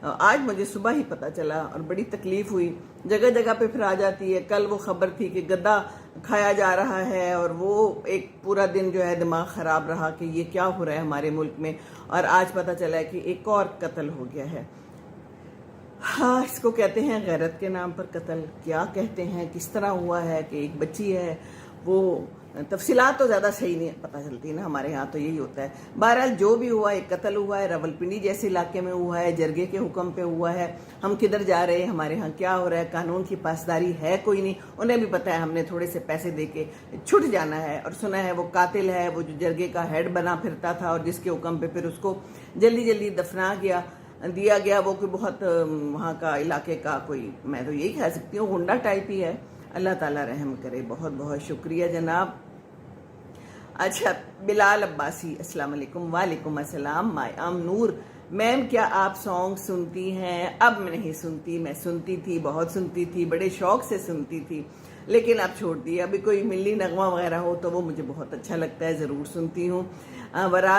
آج مجھے صبح ہی پتہ چلا اور بڑی تکلیف ہوئی. جگہ جگہ پہ پھر آ جاتی ہے. کل وہ خبر تھی کہ گدا کھایا جا رہا ہے اور وہ ایک پورا دن جو ہے دماغ خراب رہا کہ یہ کیا ہو رہا ہے ہمارے ملک میں. اور آج پتہ چلا ہے کہ ایک اور قتل ہو گیا ہے. ہاں، اس کو کہتے ہیں غیرت کے نام پر قتل. کیا کہتے ہیں، کس طرح ہوا ہے کہ ایک بچی ہے، وہ تفصیلات تو زیادہ صحیح نہیں پتہ چلتی نا، ہمارے ہاں تو یہی ہوتا ہے. بہرحال جو بھی ہوا، ایک قتل ہوا ہے، راولپنڈی جیسے علاقے میں ہوا ہے، جرگے کے حکم پہ ہوا ہے. ہم کدھر جا رہے ہیں، ہمارے ہاں کیا ہو رہا ہے، قانون کی پاسداری ہے کوئی نہیں. انہیں بھی پتہ ہے ہم نے تھوڑے سے پیسے دے کے چھٹ جانا ہے. اور سنا ہے وہ قاتل ہے، وہ جو جرگے کا ہیڈ بنا پھرتا تھا اور جس کے حکم پہ پھر اس کو جلدی جلدی دفنا دیا گیا. وہ کوئی بہت وہاں کا علاقے کا کوئی، میں تو یہی کہہ سکتی ہوں، گنڈا ٹائپ ہی ہے. اللہ تعالیٰ رحم کرے. بہت بہت شکریہ جناب. اچھا، بلال عباسی، السلام علیکم. وعلیکم السلام. مائی ام نور. میم کیا آپ سانگ سنتی ہیں؟ اب میں نہیں سنتی. میں سنتی تھی، بہت سنتی تھی، بڑے شوق سے سنتی تھی، لیکن اب چھوڑ دیا. ابھی کوئی ملی نغمہ وغیرہ ہو تو وہ مجھے بہت اچھا لگتا ہے، ضرور سنتی ہوں.